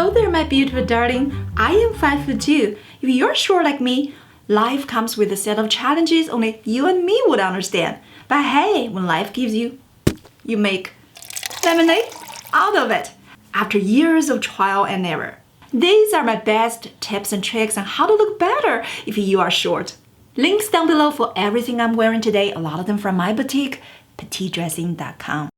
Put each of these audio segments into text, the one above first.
Hello there, my beautiful darling. I am 5'2". If you're short like me, life comes with a set of challenges only you and me would understand. But hey, when life gives you make lemonade out of it. After years of trial and error, these are my best tips and tricks on how to look better if you are short. Links down below for everything I'm wearing today, a lot of them from my boutique, petitedressing.com.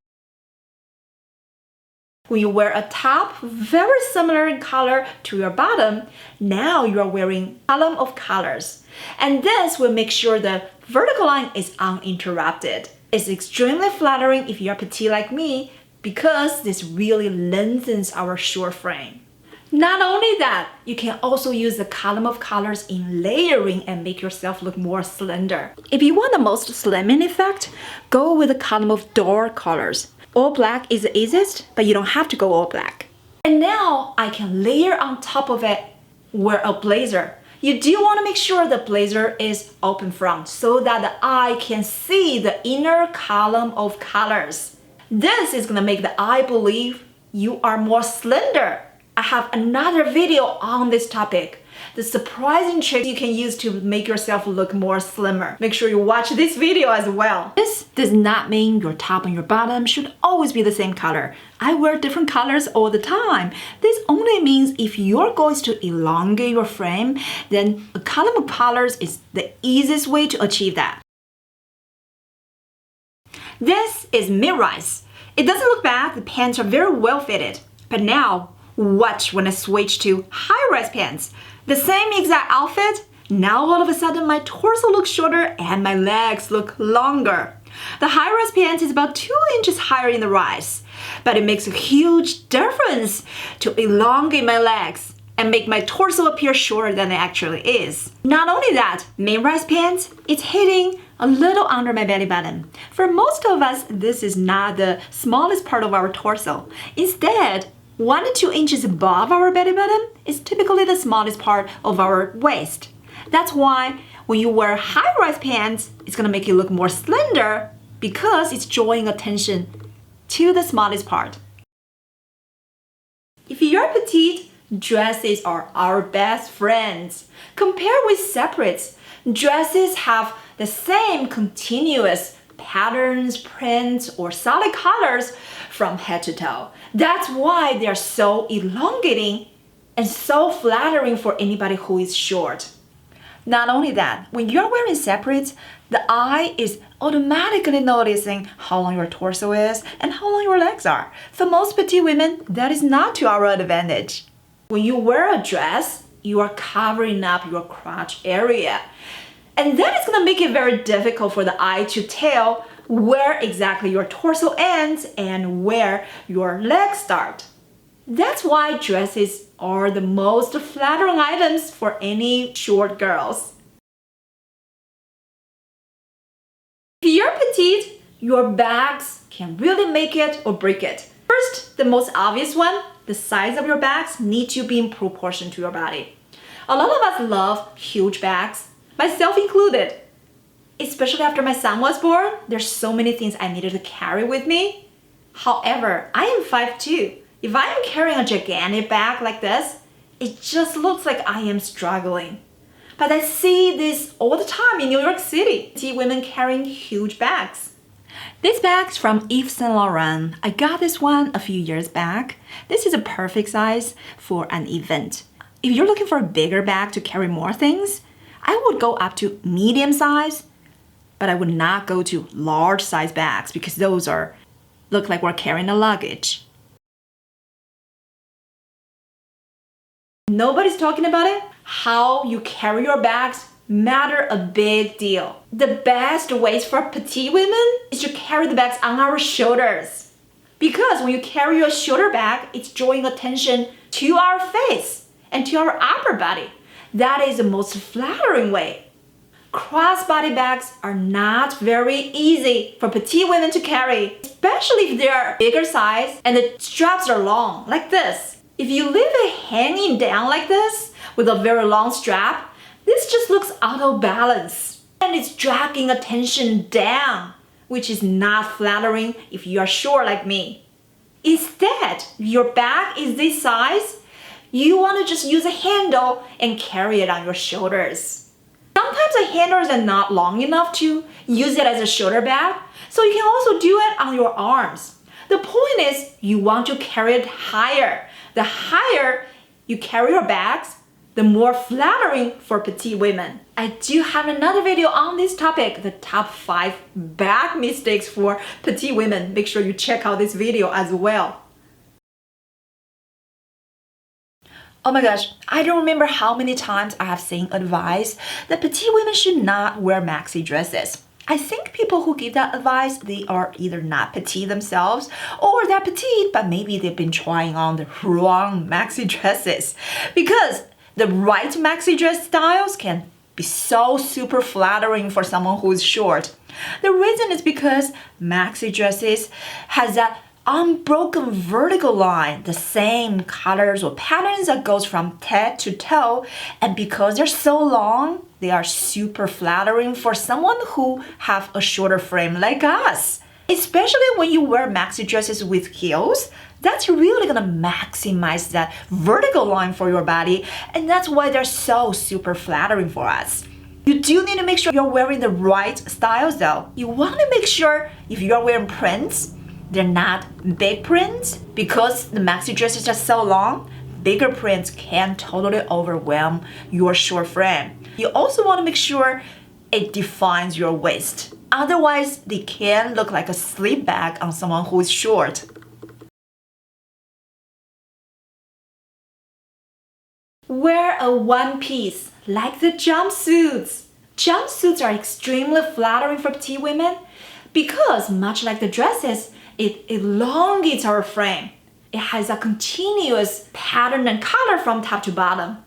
When you wear a top very similar in color to your bottom, now you are wearing a column of colors. And this will make sure the vertical line is uninterrupted. It's extremely flattering if you're petite like me because this really lengthens our short frame. Not only that, you can also use the column of colors in layering and make yourself look more slender. If you want the most slimming effect, go with a column of dark colors. All black is the easiest, but you don't have to go all black. And now I can layer on top of it, wear a blazer. You do want to make sure the blazer is open front so that the eye can see the inner column of colors. This is going to make the eye believe you are more slender. I have another video on this topic. The surprising tricks you can use to make yourself look more slimmer. Make sure you watch this video as well. This does not mean your top and your bottom should always be the same color. I wear different colors all the time. This only means if you're going to elongate your frame, then a column of colors is the easiest way to achieve that. This is mid-rise. It doesn't look bad, the pants are very well fitted. But now, watch when I switch to high-rise pants. The same exact outfit, now all of a sudden my torso looks shorter and my legs look longer. The high-rise pants is about 2 inches higher in the rise, but it makes a huge difference to elongate my legs and make my torso appear shorter than it actually is. Not only that, mid-rise pants, it's hitting a little under my belly button. For most of us, this is not the smallest part of our torso. Instead, 1 to 2 inches above our belly button is typically the smallest part of our waist. That's why when you wear high-rise pants, it's gonna make you look more slender because it's drawing attention to the smallest part. If you're petite, dresses are our best friends. Compared with separates, dresses have the same continuous patterns, prints, or solid colors from head to toe. That's why they're so elongating and so flattering for anybody who is short. Not only that, when you're wearing separates, the eye is automatically noticing how long your torso is and how long your legs are. For most petite women, that is not to our advantage. When you wear a dress, you are covering up your crotch area. And that is going to make it very difficult for the eye to tell where exactly your torso ends and where your legs start. That's why dresses are the most flattering items for any short girls. If you're petite, your bags can really make it or break it. First, the most obvious one, the size of your bags need to be in proportion to your body. A lot of us love huge bags, myself included. Especially after my son was born, there's so many things I needed to carry with me. However, I am 5'2". If I am carrying a gigantic bag like this, it just looks like I am struggling. But I see this all the time in New York City. I see women carrying huge bags. This bag's from Yves Saint Laurent. I got this one a few years back. This is a perfect size for an event. If you're looking for a bigger bag to carry more things, I would go up to medium size, but I would not go to large size bags because those look like we're carrying a luggage. Nobody's talking about it. How you carry your bags matter a big deal. The best ways for petite women is to carry the bags on our shoulders. Because when you carry your shoulder bag, it's drawing attention to our face and to our upper body. That is the most flattering way. Crossbody bags are not very easy for petite women to carry, especially if they are bigger size and the straps are long, like this. If you leave it hanging down like this with a very long strap, this just looks out of balance and it's dragging attention down, which is not flattering if you are short like me. Instead, if your bag is this size, you want to just use a handle and carry it on your shoulders. Sometimes the handles are not long enough to use it as a shoulder bag, so you can also do it on your arms. The point is you want to carry it higher. The higher you carry your bags, the more flattering for petite women. I do have another video on this topic, the top 5 bag mistakes for petite women. Make sure you check out this video as well. Oh my gosh, I don't remember how many times I have seen advice that petite women should not wear maxi dresses. I think people who give that advice, they are either not petite themselves or they're petite, but maybe they've been trying on the wrong maxi dresses. Because the right maxi dress styles can be so super flattering for someone who is short. The reason is because maxi dresses has that unbroken vertical line, the same colors or patterns that goes from head to toe, and because they're so long, they are super flattering for someone who have a shorter frame like us. Especially when you wear maxi dresses with heels, that's really gonna maximize that vertical line for your body, and that's why they're so super flattering for us. You do need to make sure you're wearing the right styles though. You wanna make sure if you're wearing prints, they're not big prints, because the maxi dresses are so long, bigger prints can totally overwhelm your short frame. You also want to make sure it defines your waist. Otherwise, they can look like a sleep bag on someone who is short. Wear a one piece, like the jumpsuits. Jumpsuits are extremely flattering for petite women because, much like the dresses, it elongates our frame. It has a continuous pattern and color from top to bottom.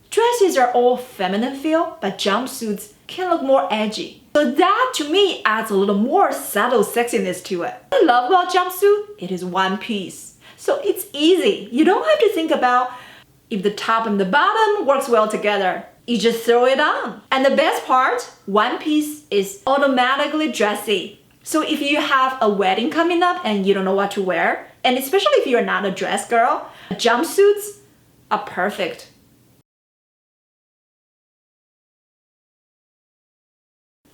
Dresses are all feminine feel, but jumpsuits can look more edgy. So that to me adds a little more subtle sexiness to it. What I love about jumpsuit, it is one piece. So it's easy. You don't have to think about if the top and the bottom works well together. You just throw it on. And the best part, one piece is automatically dressy. So if you have a wedding coming up and you don't know what to wear, and especially if you're not a dress girl, jumpsuits are perfect.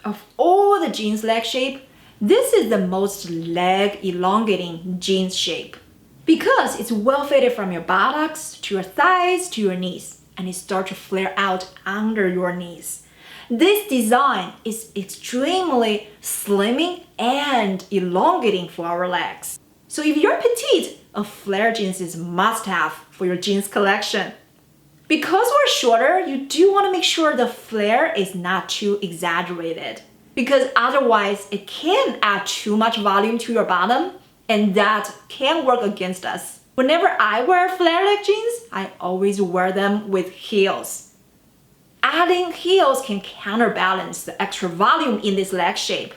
Of all the jeans leg shape, this is the most leg elongating jeans shape because it's well fitted from your buttocks to your thighs to your knees, and it starts to flare out under your knees. This design is extremely slimming and elongating for our legs. So if you're petite, a flare jeans is must-have for your jeans collection. Because we're shorter, you do want to make sure the flare is not too exaggerated, because otherwise it can add too much volume to your bottom, and that can work against us. Whenever I wear flare leg jeans, I always wear them with heels. Adding heels can counterbalance the extra volume in this leg shape.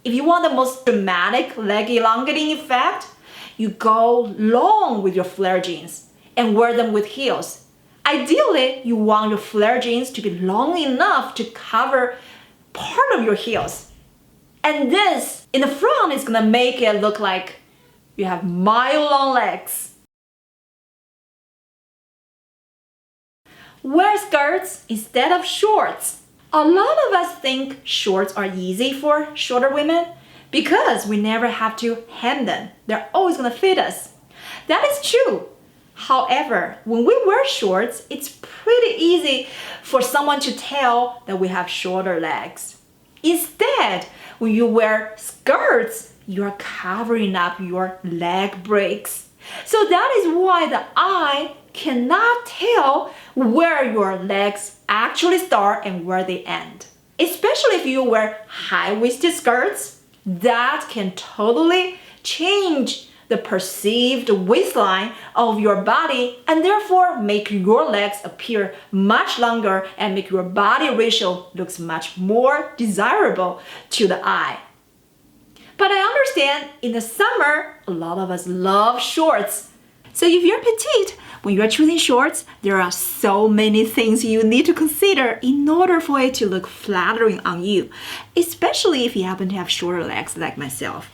If you want the most dramatic leg elongating effect, you go long with your flare jeans and wear them with heels. Ideally, you want your flare jeans to be long enough to cover part of your heels. And this, in the front, is gonna make it look like you have mile-long legs. Wear skirts instead of shorts. A lot of us think shorts are easy for shorter women because we never have to hem them. They're always gonna fit us. That is true. However, when we wear shorts, it's pretty easy for someone to tell that we have shorter legs. Instead, when you wear skirts, you're covering up your leg breaks. So that is why the eye cannot tell where your legs actually start and where they end. Especially if you wear high-waisted skirts, that can totally change the perceived waistline of your body and therefore make your legs appear much longer and make your body ratio looks much more desirable to the eye. But I understand in the summer, a lot of us love shorts. So if you're petite, when you're choosing shorts, there are so many things you need to consider in order for it to look flattering on you, especially if you happen to have shorter legs like myself.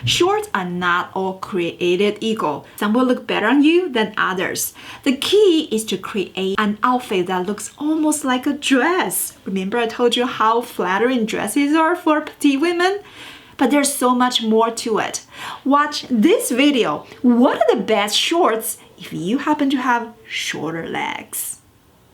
Shorts are not all created equal. Some will look better on you than others. The key is to create an outfit that looks almost like a dress. Remember I told you how flattering dresses are for petite women? But there's so much more to it. Watch this video. What are the best shorts if you happen to have shorter legs?